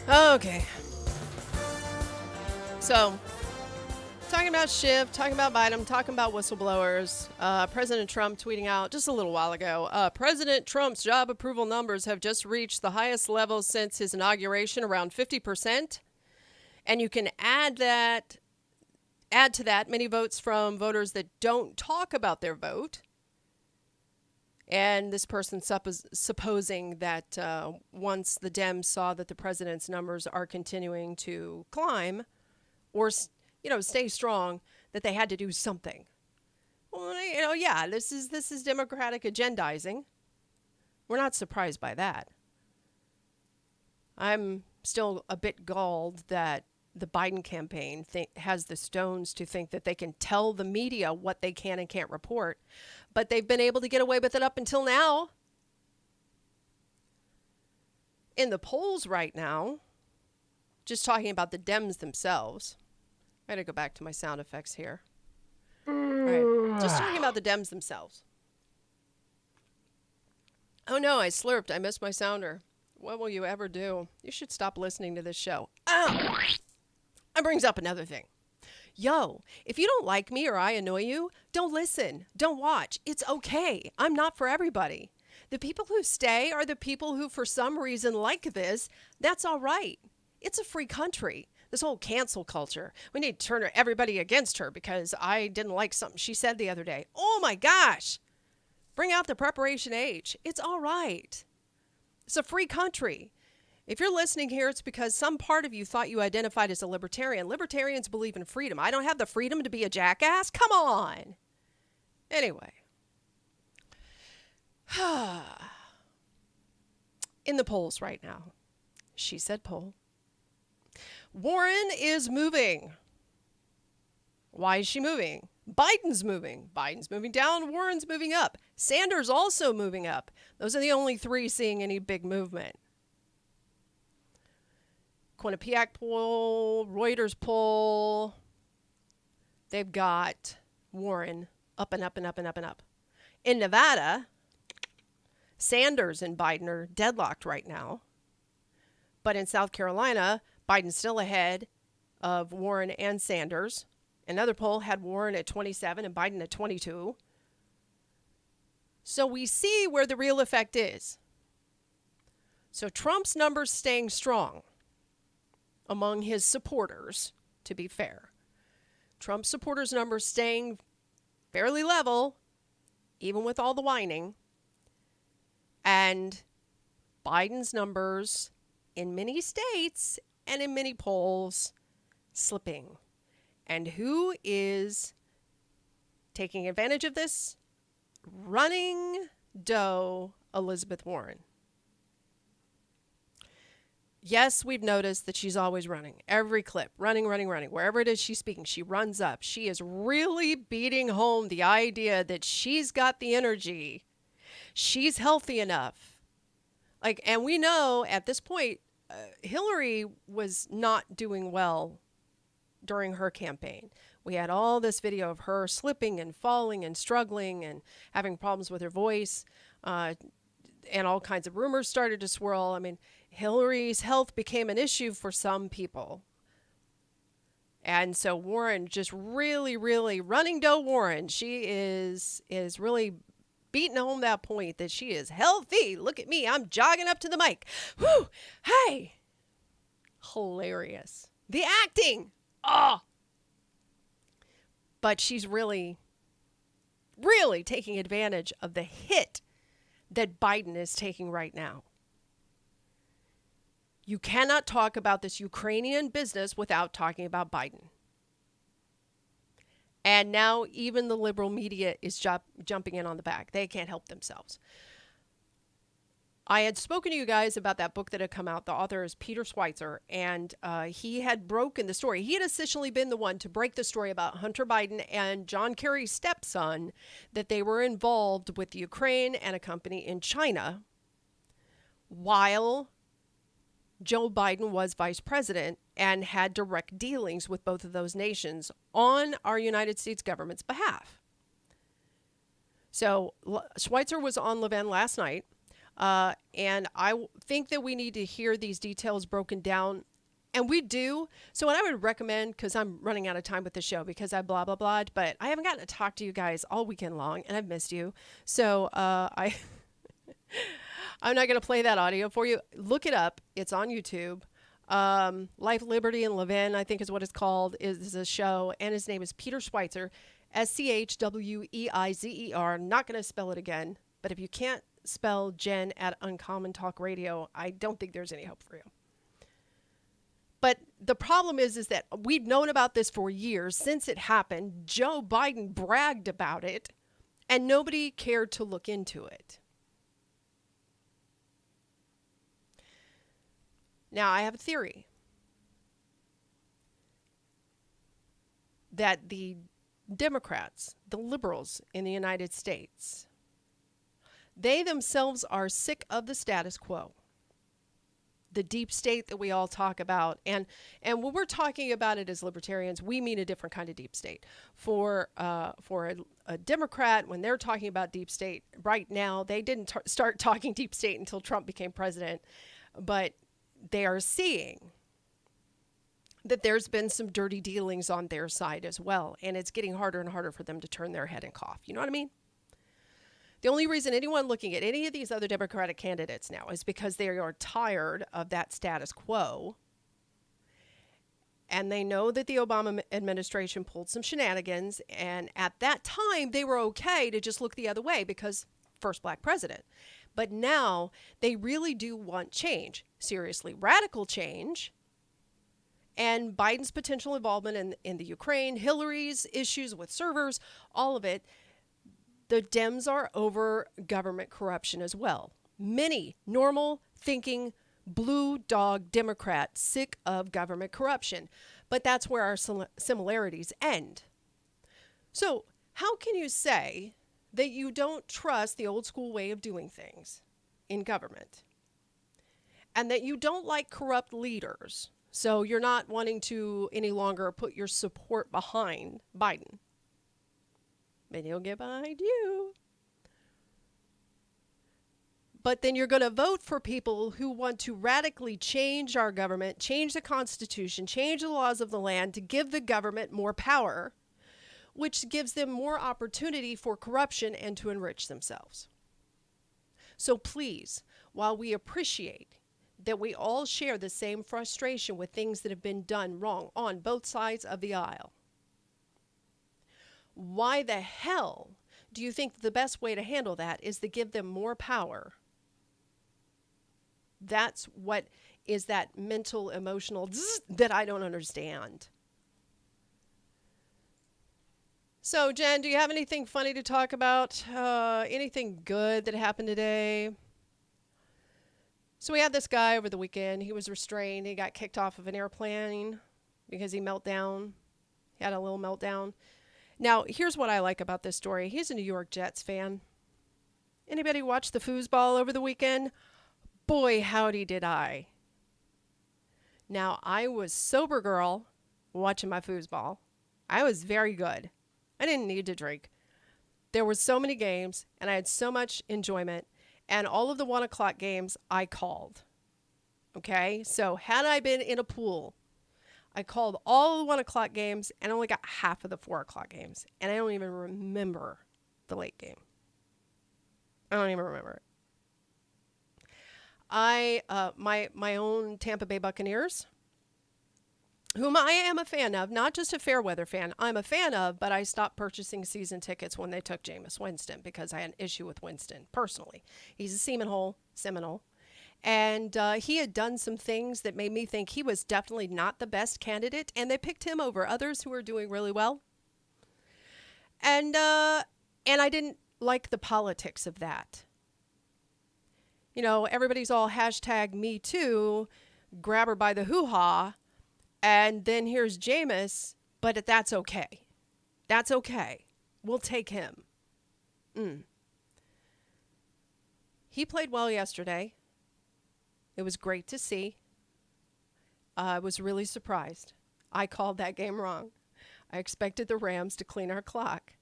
Okay. So, talking about Schiff, talking about Biden, talking about whistleblowers. President Trump tweeting out just a little while ago, President Trump's job approval numbers have just reached the highest level since his inauguration, around 50%. And you can add to that many votes from voters that don't talk about their vote. And this person supposing that once the Dems saw that the president's numbers are continuing to climb or stay strong, that they had to do something. Well, yeah, this is Democratic agendizing. We're not surprised by that. I'm still a bit galled that the Biden campaign has the stones to think that they can tell the media what they can and can't report, but they've been able to get away with it up until now. In the polls right now, just talking about the Dems themselves. I gotta go back to my sound effects here. All right, just talking about the Dems themselves. Oh no, I slurped. I missed my sounder. What will you ever do? You should stop listening to this show. Ow! That brings up another thing. Yo, if you don't like me or I annoy you, don't listen. Don't watch. It's okay. I'm not for everybody. The people who stay are the people who, for some reason, like this. That's all right. It's a free country. This whole cancel culture. We need to turn everybody against her because I didn't like something she said the other day. Oh my gosh. Bring out the preparation age. It's all right. It's a free country. If you're listening here, it's because some part of you thought you identified as a libertarian. Libertarians believe in freedom. I don't have the freedom to be a jackass? Come on. Anyway. In the polls right now. She said poll. Warren is moving. Why is she moving? Biden's moving. Biden's moving down. Warren's moving up. Sanders also moving up. Those are the only three seeing any big movement. Quinnipiac poll, Reuters poll, they've got Warren up and up and up and up and up. In Nevada, Sanders and Biden are deadlocked right now. But in South Carolina, Biden's still ahead of Warren and Sanders. Another poll had Warren at 27 and Biden at 22. So we see where the real effect is. So Trump's numbers staying strong among his supporters, to be fair. Trump's supporters' numbers staying fairly level, even with all the whining. And Biden's numbers in many states and in many polls slipping. And who is taking advantage of this? Running doe Elizabeth Warren. Yes, we've noticed that she's always running. Every clip, running. Wherever it is she's speaking, she runs up. She is really beating home the idea that she's got the energy. She's healthy enough. And we know at this point, Hillary was not doing well during her campaign. We had all this video of her slipping and falling and struggling and having problems with her voice. And all kinds of rumors started to swirl. I mean, Hillary's health became an issue for some people. And so Warren just really, really running doe Warren. She is really beating home that point that she is healthy. Look at me. I'm jogging up to the mic. Whew. Hey. Hilarious. The acting. Oh. But she's really, really taking advantage of the hit that Biden is taking right now. You cannot talk about this Ukrainian business without talking about Biden. And now even the liberal media is jumping in on the back. They can't help themselves. I had spoken to you guys about that book that had come out. The author is Peter Schweitzer, and he had broken the story. He had essentially been the one to break the story about Hunter Biden and John Kerry's stepson, that they were involved with Ukraine and a company in China while Joe Biden was vice president and had direct dealings with both of those nations on our United States government's behalf. So Schweitzer was on Levin last night. And think that we need to hear these details broken down. And we do. So, what I would recommend, because I'm running out of time with the show because I blah, blah, blah, but I haven't gotten to talk to you guys all weekend long and I've missed you. So, I'm not going to play that audio for you. Look it up. It's on YouTube. Life, Liberty, and Levin, I think is what it's called, is a show. And his name is Peter Schweitzer, Schweizer. Not going to spell it again. But if you can't spell Jen at Uncommon Talk Radio, I don't think there's any hope for you. But the problem is that we've known about this for years since it happened. Joe Biden bragged about it, and nobody cared to look into it. Now, I have a theory that the Democrats, the liberals in the United States, they themselves are sick of the status quo. The deep state that we all talk about. And when we're talking about it as libertarians, we mean a different kind of deep state. For a Democrat, when they're talking about deep state right now, they didn't start talking deep state until Trump became president. But they are seeing that there's been some dirty dealings on their side as well. And it's getting harder and harder for them to turn their head and cough. You know what I mean? The only reason anyone looking at any of these other Democratic candidates now is because they are tired of that status quo. And they know that the Obama administration pulled some shenanigans. And at that time, they were okay to just look the other way because first black president. But now they really do want change, seriously radical change. And Biden's potential involvement in the Ukraine, Hillary's issues with servers, all of it. The Dems are over government corruption as well. Many normal thinking blue dog Democrats sick of government corruption. But that's where our similarities end. So how can you say that you don't trust the old school way of doing things in government and that you don't like corrupt leaders? So you're not wanting to any longer put your support behind Biden. Maybe he'll get behind you. But then you're going to vote for people who want to radically change our government, change the Constitution, change the laws of the land to give the government more power, which gives them more opportunity for corruption and to enrich themselves. So please, while we appreciate that we all share the same frustration with things that have been done wrong on both sides of the aisle, why the hell do you think the best way to handle that is to give them more power? That's what is that mental, emotional that I don't understand. So, Jen, do you have anything funny to talk about? Anything good that happened today? So we had this guy over the weekend. He was restrained. He got kicked off of an airplane because he meltdown. He had a little meltdown. Now, here's what I like about this story. He's a New York Jets fan. Anybody watch the foosball over the weekend? Boy, howdy did I. Now, I was sober girl watching my foosball. I was very good. I didn't need to drink. There were so many games, and I had so much enjoyment. And all of the 1 o'clock games, I called. Okay? So had I been in a pool, I called all the 1 o'clock games and only got half of the 4 o'clock games. And I don't even remember the late game. I don't even remember it. My own Tampa Bay Buccaneers, whom I am a fan of, not just a fair weather fan, I'm a fan of, but I stopped purchasing season tickets when they took Jameis Winston because I had an issue with Winston personally. He's a Seminole, and he had done some things that made me think he was definitely not the best candidate, and they picked him over others who were doing really well. And I didn't like the politics of that. You know, everybody's all hashtag me too, grab her by the hoo-ha. And then here's Jameis, but that's okay. That's okay. We'll take him. He played well yesterday. It was great to see. I was really surprised. I called that game wrong. I expected the Rams to clean our clock.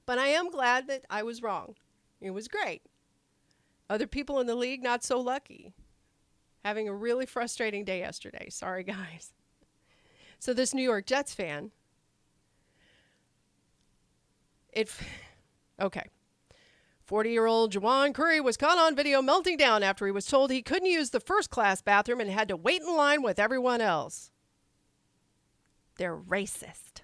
But I am glad that I was wrong. It was great. Other people in the league, not so lucky. Having a really frustrating day yesterday. Sorry, guys. So this New York Jets fan, okay. 40-year-old Juwan Curry was caught on video melting down after he was told he couldn't use the first-class bathroom and had to wait in line with everyone else. They're racist.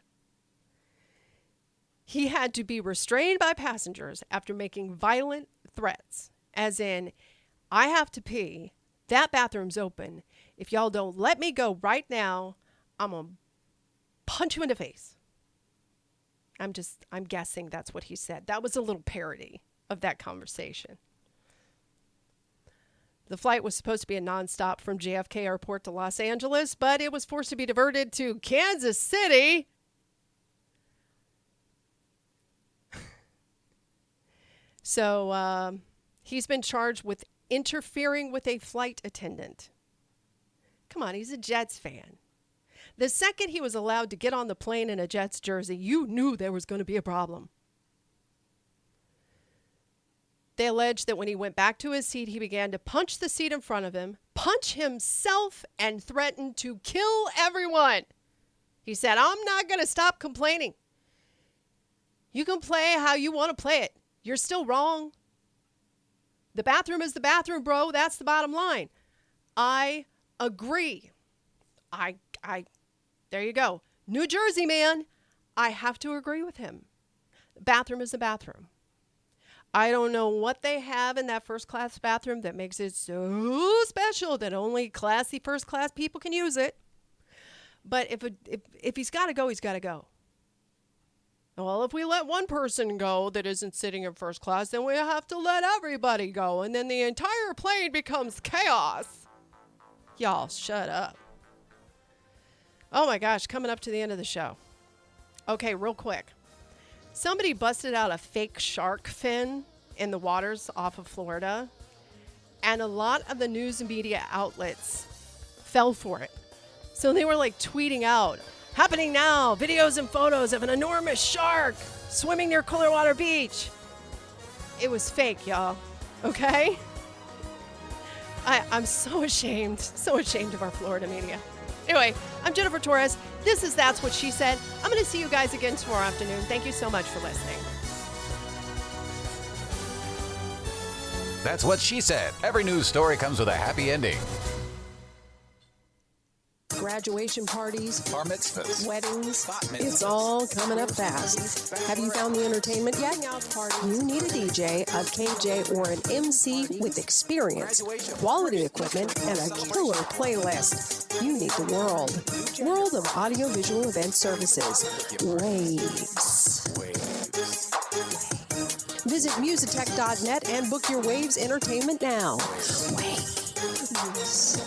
He had to be restrained by passengers after making violent threats, as in, I have to pee, that bathroom's open. If y'all don't let me go right now, I'm going to punch you in the face. I'm guessing that's what he said. That was a little parody of that conversation. The flight was supposed to be a nonstop from JFK Airport to Los Angeles, but it was forced to be diverted to Kansas City. So he's been charged with interfering with a flight attendant. Come on, he's a Jets fan. The second he was allowed to get on the plane in a Jets jersey, you knew there was going to be a problem. They alleged that when he went back to his seat, he began to punch the seat in front of him, punch himself, and threatened to kill everyone. He said, I'm not going to stop complaining. You can play how you want to play it. You're still wrong. The bathroom is the bathroom, bro. That's the bottom line. I agree. There you go. New Jersey man, I have to agree with him. The bathroom is the bathroom. I don't know what they have in that first-class bathroom that makes it so special that only classy first-class people can use it. But if he's got to go, he's got to go. Well, if we let one person go that isn't sitting in first class, then we have to let everybody go, and then the entire plane becomes chaos. Y'all, shut up. Oh my gosh, coming up to the end of the show. Okay, real quick. Somebody busted out a fake shark fin in the waters off of Florida, and a lot of the news and media outlets fell for it. So they were like tweeting out, happening now, videos and photos of an enormous shark swimming near Clearwater Beach. It was fake, y'all. Okay? I'm so ashamed of our Florida media. Anyway, I'm Jennifer Torres. This is That's What She Said. I'm going to see you guys again tomorrow afternoon. Thank you so much for listening. That's What She Said. Every news story comes with a happy ending. Graduation parties, Bar mitzvahs, weddings, bat mitzvahs. it's all coming up fast. Have you found the entertainment yet? You need a DJ, a KJ, or an MC with experience, quality equipment, and a killer playlist. You need the World of Audiovisual Event Services. Waves. Visit Musitec.net and book your Waves entertainment now. Waves.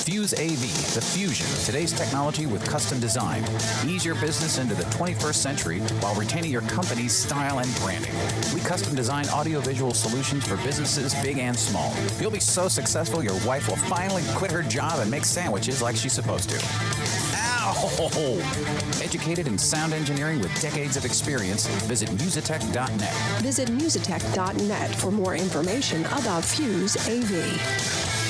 Fuse AV, the fusion of today's technology with custom design. Ease your business into the 21st century while retaining your company's style and branding. We custom design audiovisual solutions for businesses big and small. You'll be so successful your wife will finally quit her job and make sandwiches like she's supposed to. Ow! Educated in sound engineering with decades of experience, visit Musitec.net. Visit Musitec.net for more information about Fuse AV.